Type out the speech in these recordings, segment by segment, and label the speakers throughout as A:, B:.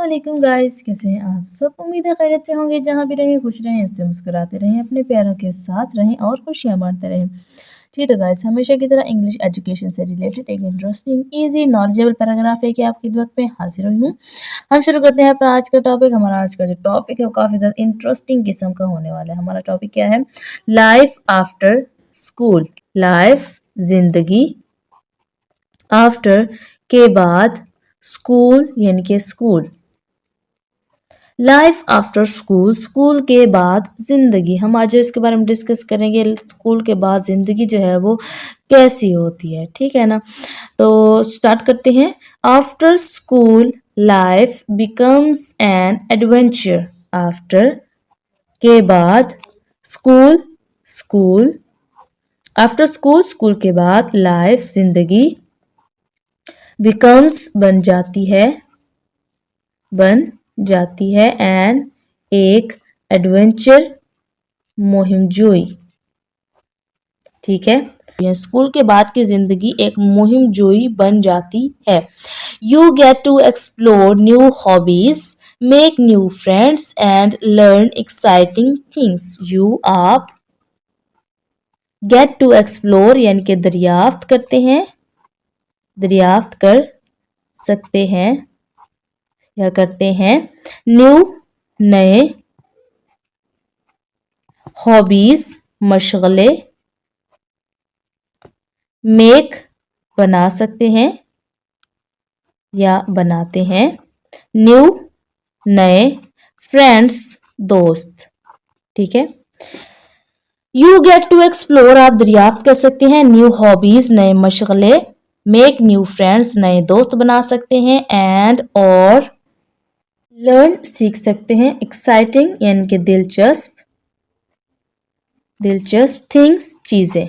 A: वालेकुम गाइस, कैसे हैं आप सब। उम्मीद है खैरियत से होंगे। जहाँ भी रहें खुश रहें, इससे मुस्कुराते रहें, अपने प्यारों के साथ रहें और खुशियाँ बांटते रहें। ठीक है गाइस, हमेशा की तरह इंग्लिश एजुकेशन से रिलेटेड एक इंटरेस्टिंग इजी नॉलेजेबल पैराग्राफ लेके आपकी खिदमत में हाजिर हुई हूँ। हम शुरू करते हैं अपना आज का टॉपिक। हमारा आज का जो टॉपिक है वो काफ़ी ज़्यादा इंटरेस्टिंग किस्म का होने वाला है। हमारा टॉपिक क्या है? Life after school. लाइफ, जिंदगी, आफ्टर के बाद, स्कूल यानी कि school. Life after school, school के बाद जिंदगी। हम आज इसके बारे में डिस्कस करेंगे, स्कूल के बाद जिंदगी जो है वो कैसी होती है। ठीक है ना, तो स्टार्ट करते हैं। After school life becomes an adventure. After के बाद, school, school, after school, school के बाद, लाइफ जिंदगी, बिकम्स बन जाती है, बन जाती है, एन एक, एडवेंचर मुहिमजोई। ठीक है, स्कूल के बाद की जिंदगी एक मुहिमजोई बन जाती है। You get to explore new hobbies, make new friends and learn exciting things. You आप गेट टू एक्सप्लोर यानी कि दरियाफ्त करते हैं, दरियाफ्त कर सकते हैं या करते हैं, न्यू नए, हॉबीज मशगले, मेक बना सकते हैं या बनाते हैं, न्यू नए, फ्रेंड्स दोस्त। ठीक है, यू गेट टू एक्सप्लोर आप दरियाफ्त कर सकते हैं, न्यू हॉबीज नए मशगले, मेक न्यू फ्रेंड्स नए दोस्त बना सकते हैं, एंड और लर्न सीख सकते हैं, एक्साइटिंग यानी कि दिलचस्प, दिलचस्प थिंग्स चीजें।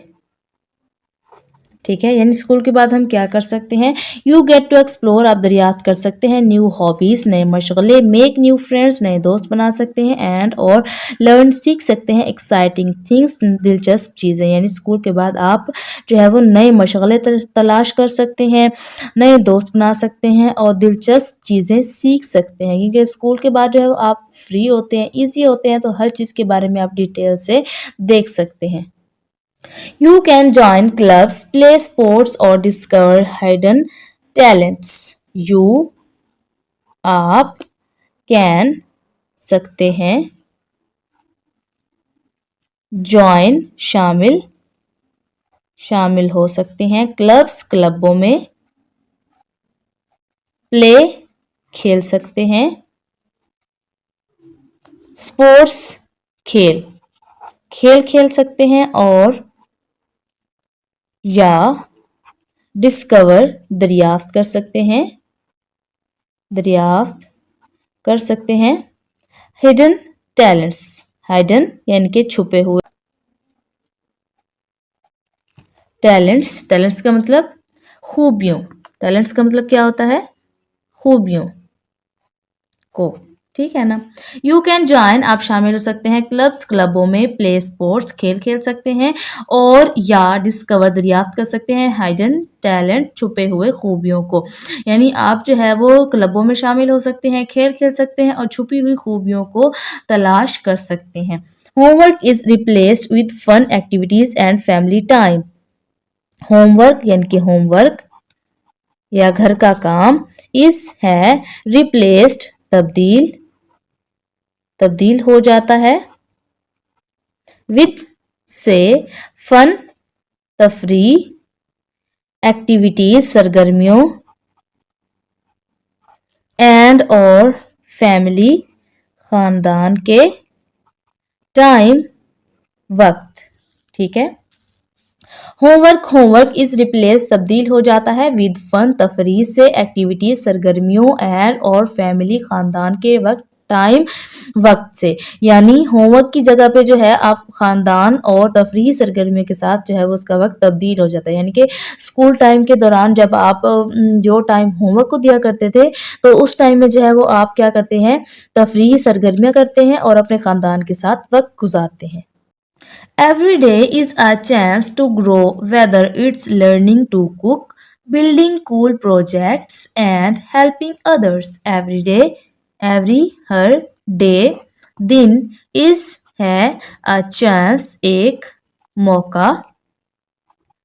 A: ठीक है, यानी स्कूल के बाद हम क्या कर सकते हैं? यू गेट टू एक्सप्लोर आप दरियाफ्त कर सकते हैं, न्यू हॉबीज नए मशगले, मेक न्यू फ्रेंड्स नए दोस्त बना सकते हैं, एंड और लर्न सीख सकते हैं, एक्साइटिंग थिंग्स दिलचस्प चीज़ें। यानी स्कूल के बाद आप जो है वो नए मशगले तलाश कर सकते हैं, नए दोस्त बना सकते हैं और दिलचस्प चीज़ें सीख सकते हैं। क्योंकि स्कूल के बाद जो है वो आप फ्री होते हैं, ईजी होते हैं, तो हर चीज़ के बारे में आप डिटेल से देख सकते हैं। You can join clubs, play sports or discover hidden talents. You आप can सकते हैं, join शामिल, शामिल हो सकते हैं, क्लब्स क्लबों में, प्ले खेल सकते हैं, स्पोर्ट्स खेल, खेल खेल सकते हैं, और या डिस्कवर दरियाफ्त कर सकते हैं, दरियाफ्त कर सकते हैं, हिडन टैलेंट्स, हिडन यानी कि छुपे हुए, टैलेंट्स, टैलेंट्स का मतलब खूबियों, टैलेंट्स का मतलब क्या होता है? खूबियों को। ठीक है ना, यू कैन ज्वाइन आप शामिल हो सकते हैं, क्लब्स क्लबों में, प्ले स्पोर्ट्स खेल खेल सकते हैं, और या डिस्कवर दरियाफ्त कर सकते हैं, हाइडन टैलेंट छुपे हुए खूबियों को। यानी आप जो है वो क्लबों में शामिल हो सकते हैं, खेल खेल सकते हैं और छुपी हुई खूबियों को तलाश कर सकते हैं। Homework is replaced with fun activities and family time. Homework यानी कि होमवर्क या घर का काम, इस है रिप्लेस्ड तब्दील, तब्दील हो जाता है, विद से फन तफरी, एक्टिविटीज सरगर्मियों, एंड और फैमिली खानदान के, टाइम वक्त। ठीक है, होमवर्क, होमवर्क इज रिप्लेस तब्दील हो जाता है विद फन तफरी से, एक्टिविटीज सरगर्मियों, एंड और फैमिली खानदान के वक्त, टाइम वक्त से। यानी होमवर्क की जगह पे जो है आप खानदान और तफरीही सरगर्मियों के साथ जो है वो उसका वक्त तब्दील हो जाता है। यानी कि स्कूल टाइम के दौरान जब आप जो टाइम होमवर्क को दिया करते थे, तो उस टाइम में जो है वो आप क्या करते हैं? तफरीही सरगर्मियाँ करते हैं और अपने खानदान के साथ वक्त गुजारते हैं। Every day is a chance to grow, whether it's learning to cook, building cool projects, and helping others. Every day every हर डे, दिन, इज है, अ चांस एक मौका,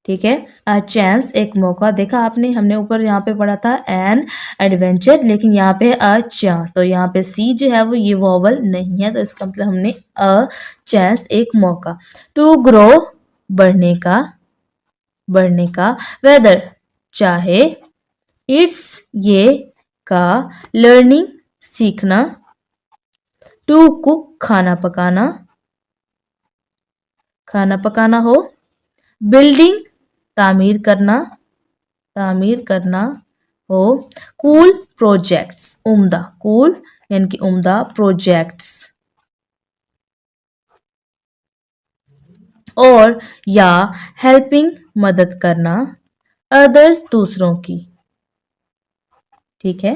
A: ठीक है, अ चांस एक मौका। देखा आपने, हमने ऊपर यहाँ पे पढ़ा था एन एडवेंचर, लेकिन यहाँ पे अ चांस, तो यहाँ पे सी जो है वो ये वॉवल नहीं है, तो इसका मतलब हमने अ चांस एक मौका। टू ग्रो बढ़ने का, बढ़ने का, वेदर चाहे, इट्स ये का, लर्निंग सीखना, टू कुक खाना पकाना, खाना पकाना हो, बिल्डिंग तामीर करना, तामीर करना हो, कूल प्रोजेक्ट्स उम्दा, कूल यानी कि उम्दा, प्रोजेक्ट्स और या हेल्पिंग मदद करना, अदर्स दूसरों की, ठीक है।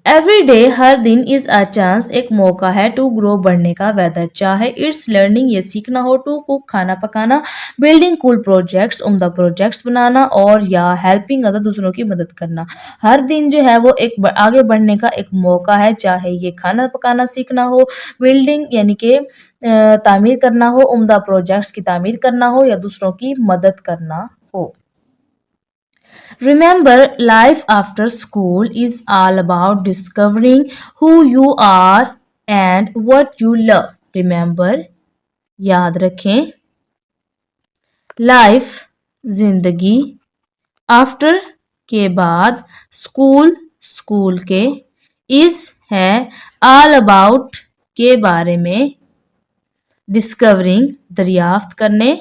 A: एवरी डे हर दिन इज अ चांस एक मौका है, टू ग्रो बढ़ने का, वेदर चाहे, इट्स लर्निंग ये सीखना हो, टू कुक खाना पकाना, बिल्डिंग कूल प्रोजेक्ट्स उम्दा प्रोजेक्ट्स बनाना, और या हेल्पिंग अदर दूसरों की मदद करना। हर दिन जो है वो एक आगे बढ़ने का एक मौका है, चाहे ये खाना पकाना सीखना हो, बिल्डिंग यानी कि तामीर करना हो, उम्दा प्रोजेक्ट्स की तामीर करना हो, या दूसरों की मदद करना हो। Remember, life after school is all about discovering who you are and what you love. Remember, याद रखें, लाइफ जिंदगी, आफ्टर के बाद, स्कूल स्कूल के, इज है ऑल अबाउट के बारे में, डिस्कवरिंग दरियाफ्त करने,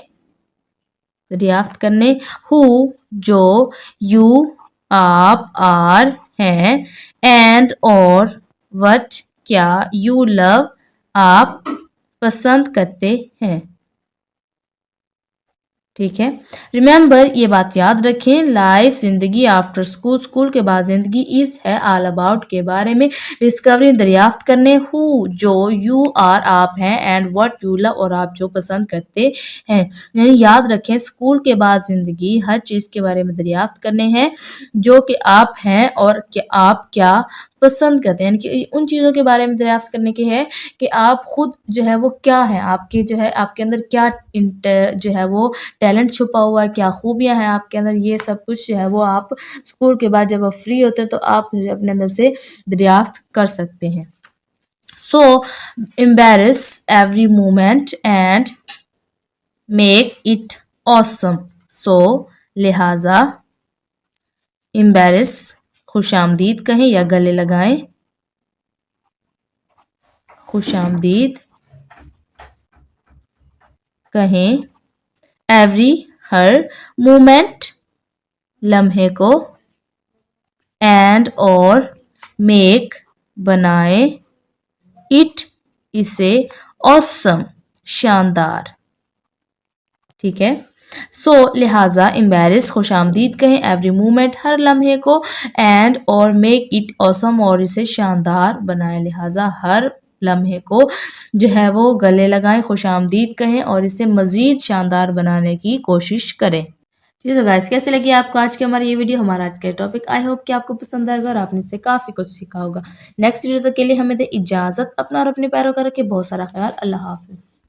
A: दरियाफ्त करने, हु जो, यू आप, आर हैं, एंड और, वट क्या, यू लव आप पसंद करते हैं, ठीक है। रिमेंबर ये बात याद रखें, लाइफ जिंदगी, आफ्टर स्कूल स्कूल के बाद जिंदगी, इज है ऑल अबाउट के बारे में, डिस्कवरी दरियाफ्त करने, हु जो, यू आर आप हैं, एंड व्हाट यू लव और आप जो पसंद करते हैं। यानी याद रखें, स्कूल के बाद जिंदगी हर चीज के बारे में दरियाफ्त करने हैं जो कि आप हैं और कि आप क्या पसंद करते हैं, यानी कि उन चीज़ों के बारे में दरियाफ्त करने की है कि आप खुद जो है वो क्या है, आपके जो है आपके अंदर क्या जो है वो टैलेंट छुपा हुआ है, क्या खूबियाँ हैं आपके अंदर, ये सब कुछ जो है वो आप स्कूल के बाद जब आप फ्री होते हैं तो आप अपने अंदर से दरियाफ्त कर सकते हैं। So embrace every moment and make it awesome. So लिहाजा एम्बेरस खुशामदीद कहें या गले लगाएं, खुशामदीद कहें, एवरी हर, मोमेंट लम्हे को, एंड और, मेक बनाए, इट इसे, ऑसम शानदार, ठीक है। सो लिहाजा एम्बेरस खुशामदीद कहें, एवरी मोमेंट हर लम्हे को, एंड और मेक इट ऑसम और इसे शानदार बनाएं। लिहाजा हर लम्हे को जो है वो गले लगाएं, खुशामदीद कहें और इसे मज़ीद शानदार बनाने की कोशिश करें। ठीक है, तो गाइस कैसे लगी आपको आज की हमारी ये वीडियो, हमारा आज का टॉपिक। आई होप कि आपको पसंद आएगा और आपने इससे काफ़ी कुछ सीखा होगा। नेक्स्ट वीडियो तक के लिए हमें दे इजाज़त, अपना और अपने पैरों का रखें बहुत सारा ख्याल। अल्लाह हाफिज़।